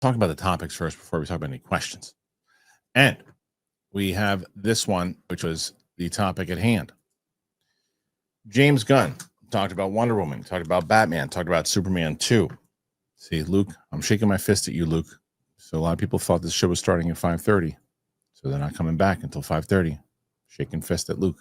talk about the topics first before we talk about any questions. And we have this one, which was the topic at hand. James Gunn talked about Wonder Woman, talked about Batman, talked about Superman 2. See, Luke, I'm shaking my fist at you, Luke. So a lot of people thought this show was starting at 5:30. So they're not coming back until 5:30. Shaking fist at Luke.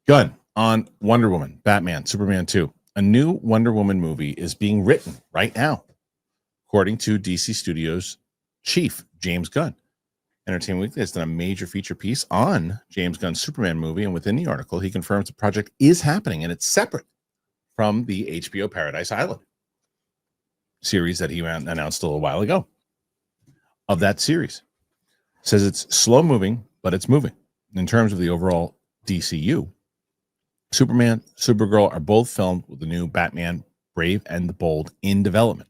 Gunn on Wonder Woman, Batman, Superman 2. A new Wonder Woman movie is being written right now, according to DC Studios chief James Gunn. Entertainment Weekly has done a major feature piece on James Gunn's Superman movie, and within the article, he confirms the project is happening, and it's separate from the HBO Paradise Island series that he announced a little while ago. Of that series, says it's slow moving, but it's moving. In terms of the overall DCU, Superman, Supergirl are both filmed with the new Batman, Brave and the Bold, in development.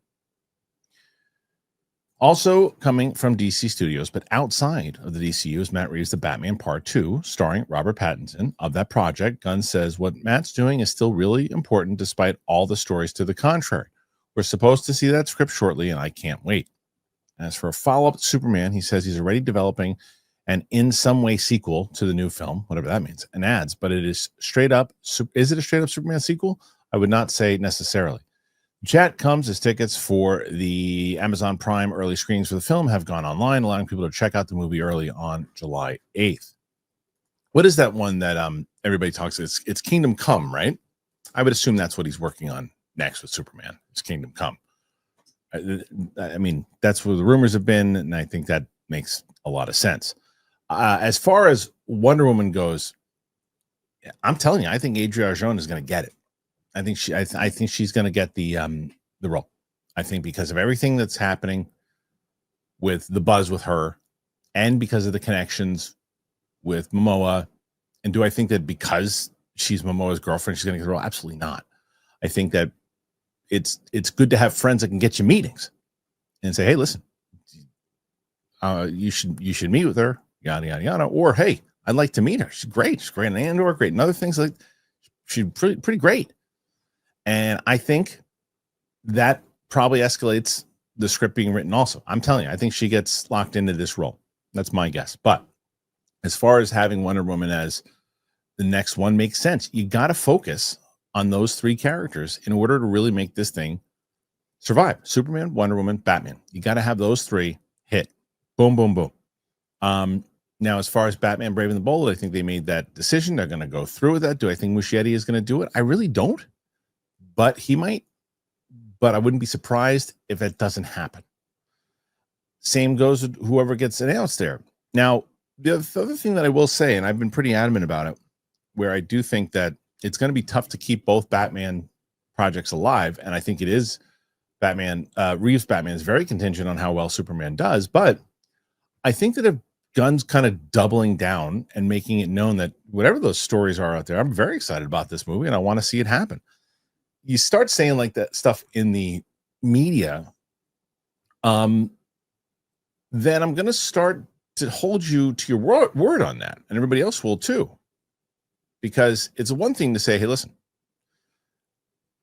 Also coming from DC Studios, but outside of the DCU, is Matt Reeves' The Batman Part 2, starring Robert Pattinson. Of that project, Gunn says what Matt's doing is still really important despite all the stories to the contrary. We're supposed to see that script shortly, and I can't wait. As for a follow-up to Superman, he says he's already developing an in some way sequel to the new film, whatever that means, and adds, but it is straight up. Is it a straight up Superman sequel? I would not say necessarily. Chat comes as tickets for the Amazon Prime early screenings for the film have gone online, allowing people to check out the movie early on July 8th. What is that one that everybody talks about? It's Kingdom Come, right? I would assume that's what he's working on next with Superman. It's Kingdom Come. I mean, that's where the rumors have been, and I think that makes a lot of sense. As far as Wonder Woman goes, I'm telling you, I think Adria Arjona is going to get it. I think she's going to get the role. I think because of everything that's happening with the buzz with her, and because of the connections with Momoa. And do I think that because she's Momoa's girlfriend, she's going to get the role? Absolutely not. I think that it's good to have friends that can get you meetings and say, hey, listen, you should meet with her, yada yada yada. Or hey, I'd like to meet her. She's great. She's great in Andor, great and other things. Like she's pretty great. And I think that probably escalates the script being written also. I'm telling you, I think she gets locked into this role. That's my guess. But as far as having Wonder Woman as the next one makes sense, you got to focus on those three characters in order to really make this thing survive. Superman, Wonder Woman, Batman. You got to have those three hit. Boom, boom, boom. Now, as far as Batman, Brave and the Bold, I think they made that decision. They're going to go through with that. Do I think Muschietti is going to do it? I really don't. But he might. But I wouldn't be surprised if it doesn't happen. Same goes with whoever gets announced there. Now, the other thing that I will say, and I've been pretty adamant about it, where I do think that it's going to be tough to keep both Batman projects alive, and I think it is Reeves' Batman is very contingent on how well Superman does, but I think that if Gunn's kind of doubling down and making it known that whatever those stories are out there, I'm very excited about this movie and I want to see it happen. You start saying like that stuff in the media, then I'm going to start to hold you to your word on that, and everybody else will too. Because it's one thing to say, hey, listen,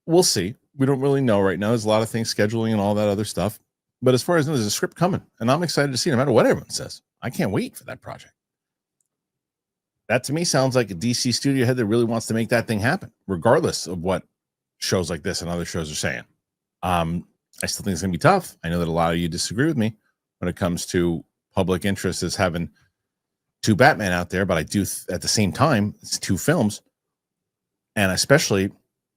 we'll see. We don't really know right now. There's a lot of things, scheduling and all that other stuff. But as far as I know, there's a script coming, and I'm excited to see it, no matter what everyone says. I can't wait for that project. That to me sounds like a DC studio head that really wants to make that thing happen, regardless of what shows like this and other shows are saying. I still think it's going to be tough. I know that a lot of you disagree with me when it comes to public interest as having two Batman out there, but I do at the same time, it's two films. And especially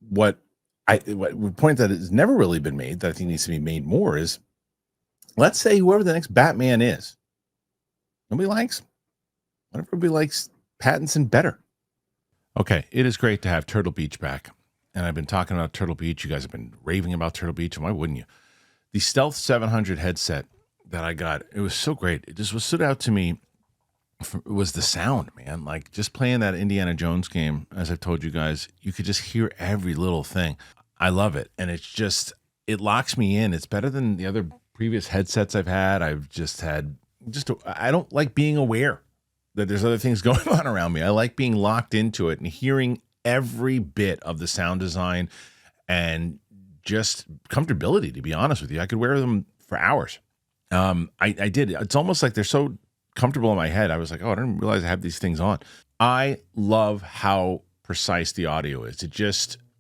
what point that has never really been made that I think needs to be made more is, let's say whoever the next Batman is, nobody likes, what if everybody likes Pattinson better? Okay, it is great to have Turtle Beach back. And I've been talking about Turtle Beach. You guys have been raving about Turtle Beach, and why wouldn't you? The Stealth 700 headset that I got, it was so great. It just stood out to me was the sound, man. Like just playing that Indiana Jones game, as I've told you guys, you could just hear every little thing. I love it. And it's just, it locks me in. It's better than the other previous headsets I've had. I don't like being aware that there's other things going on around me. I like being locked into it and hearing every bit of the sound design and just comfortability, to be honest with you. I could wear them for hours. I did. It's almost like they're so comfortable in my head. I was like, oh, I didn't realize I have these things on. I love how precise the audio is.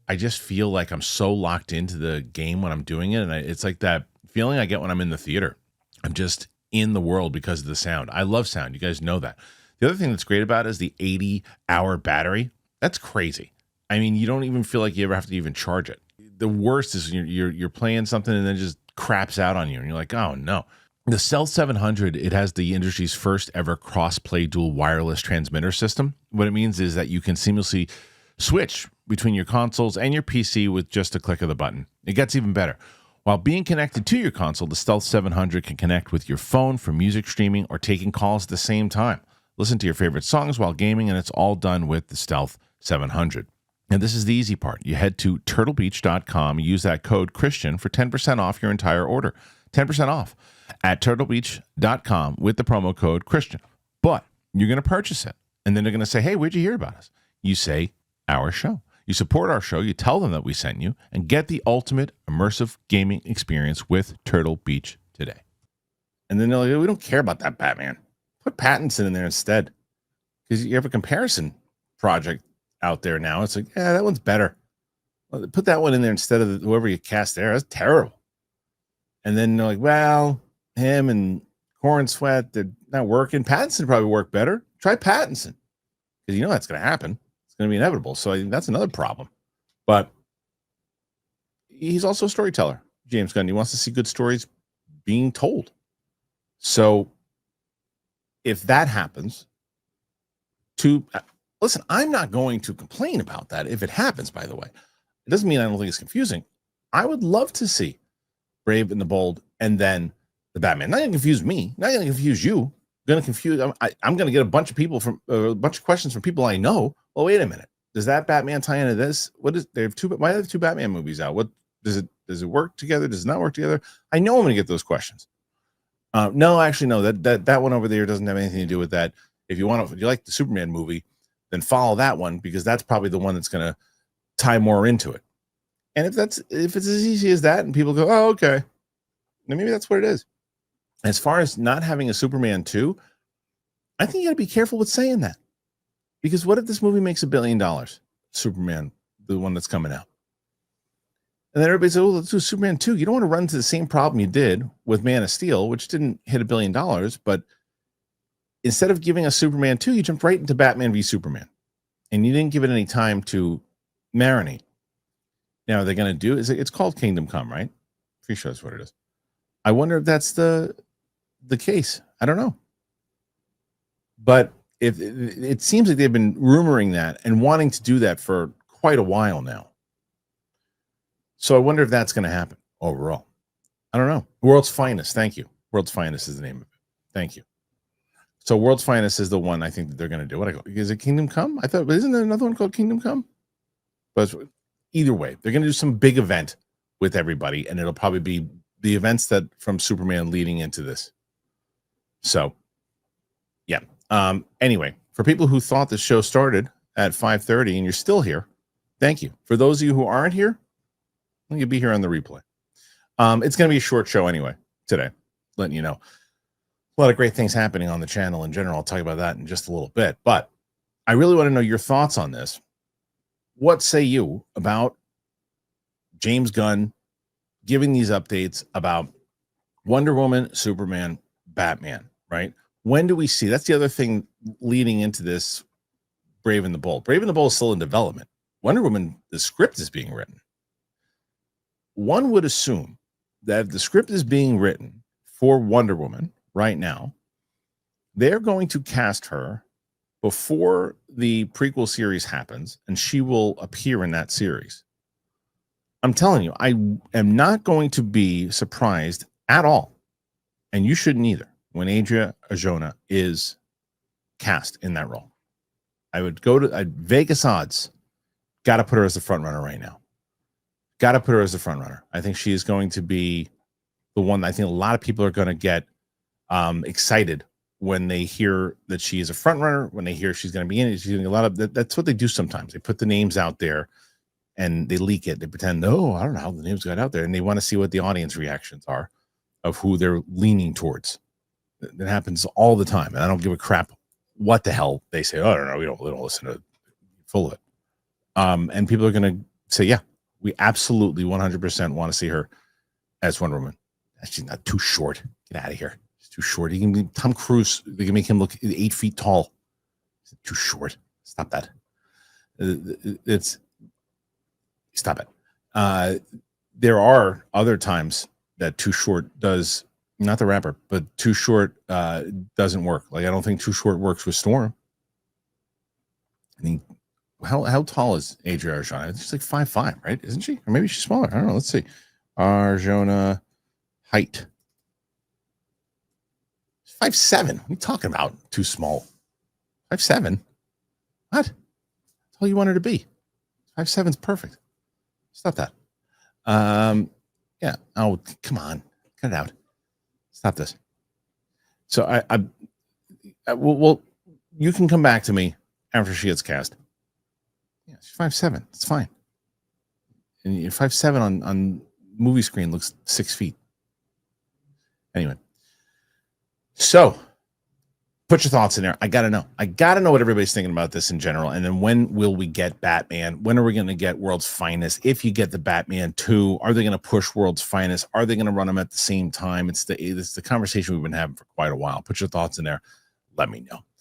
I just feel like I'm so locked into the game when I'm doing it. And it's like that feeling I get when I'm in the theater. I'm just in the world because of the sound. I love sound. You guys know that. The other thing that's great about it is the 80-hour battery. That's crazy. I mean, you don't even feel like you ever have to even charge it. The worst is you're playing something and then it just craps out on you. And you're like, oh, no. The Stealth 700, it has the industry's first ever cross-play dual wireless transmitter system. What it means is that you can seamlessly switch between your consoles and your PC with just a click of the button. It gets even better. While being connected to your console, the Stealth 700 can connect with your phone for music streaming or taking calls at the same time. Listen to your favorite songs while gaming, and it's all done with the Stealth 700. And this is the easy part. You head to turtlebeach.com, use that code Kristian for 10% off your entire order. 10% off at turtlebeach.com with the promo code Kristian. But you're going to purchase it, and then they're going to say, hey, where'd you hear about us? You say, our show. You support our show, you tell them that we sent you, and get the ultimate immersive gaming experience with Turtle Beach today. And then they're like, we don't care about that Batman. Put Pattinson in there instead. Because you have a comparison project out there now. It's like, yeah, that one's better. Well, put that one in there instead of whoever you cast there. That's terrible. And then they're like, well, him and Corn Sweat, they're not working. Pattinson would probably work better. Try Pattinson. Because you know that's going to happen. It's going to be inevitable. So I think that's another problem. But he's also a storyteller, James Gunn. He wants to see good stories being told. So if that happens, listen, I'm not going to complain about that if it happens, by the way. It doesn't mean I don't think it's confusing. I would love to see Brave and the Bold and then the Batman. Not going to confuse me. Not going to confuse you. Going to confuse. I'm going to get a bunch of people from a bunch of questions from people I know. Well, wait a minute. Does that Batman tie into this? What is they have two? Why have two Batman movies out? What does it work together? Does it not work together? I know I'm going to get those questions. No, actually, no. That one over there doesn't have anything to do with that. If you like the Superman movie, then follow that one because that's probably the one that's going to tie more into it. And if it's as easy as that, and people go, oh, okay, then maybe that's what it is. As far as not having a Superman 2, I think you got to be careful with saying that. Because what if this movie makes $1 billion? Superman, the one that's coming out. And then everybody says, oh, let's do Superman 2. You don't want to run into the same problem you did with Man of Steel, which didn't hit $1 billion. But instead of giving us Superman 2, you jumped right into Batman v Superman. And you didn't give it any time to marinate. Now, they're going to do it's called Kingdom Come, right? Pretty sure that's what it is. I wonder if that's the case. I don't know. But if it seems like they've been rumoring that and wanting to do that for quite a while now. So I wonder if that's going to happen overall. I don't know. World's Finest. Thank you. World's Finest is the name of it. Thank you. So World's Finest is the one I think that they're going to do. What I go, is it Kingdom Come? I thought, isn't there another one called Kingdom Come? But either way, they're going to do some big event with everybody, and it'll probably be the events that from Superman leading into this. So, yeah. Anyway, for people who thought the show started at 5:30 and you're still here, thank you. For those of you who aren't here, you'll be here on the replay. It's going to be a short show anyway today, letting you know. A lot of great things happening on the channel in general. I'll talk about that in just a little bit. But I really want to know your thoughts on this. What say you about James Gunn giving these updates about Wonder Woman, Superman, Batman, right? When do we see? That's the other thing leading into this Brave and the Bold. Brave and the Bold is still in development. Wonder Woman, the script is being written. One would assume that if the script is being written for Wonder Woman right now, they're going to cast her before the prequel series happens, and she will appear in that series. I'm telling you, I am not going to be surprised at all, and you shouldn't either, when Adria Arjona is cast in that role. I would go to Vegas odds. Got to put her as the front runner right now. Got to put her as the front runner. I think she is going to be the one. I think a lot of people are going to get excited when they hear that she is a front runner. When they hear she's going to be in it, she's getting a lot of that. That's what they do sometimes. They put the names out there and they leak it. They pretend, oh, I don't know how the names got out there, and they want to see what the audience reactions are. of who they're leaning towards. That happens all the time, and I don't give a crap what the hell they say. Oh, no, we don't listen to full of it. And people are going to say, yeah, we absolutely 100% want to see her as Wonder Woman. She's not too short. Get out of here. She's too short. He can be Tom Cruise. They can make him look 8 feet tall. He's too short. Stop that. Stop it. There are other times that Too Short does, not the rapper, but Too Short doesn't work. Like, I don't think Too Short works with Storm. I mean, how tall is Adria Arjona? She's like 5'5", right? Isn't she? Or maybe she's smaller. I don't know. Let's see. Arjona height. 5'7". What are you talking about? Too small. 5'7". What? That's all you want her to be. 5'7" is perfect. Stop that. Yeah. Oh, come on. Cut it out. Stop this. So well, you can come back to me after she gets cast. Yeah, she's 5'7". It's fine. And 5'7" on movie screen looks 6 feet. Anyway. So put your thoughts in there. I gotta know what everybody's thinking about this in general. And then when will we get Batman? When are we going to get World's Finest? If you get the Batman 2, are they going to push World's Finest? Are they going to run them at the same time? It's the conversation we've been having for quite a while. Put your thoughts in there. Let me know.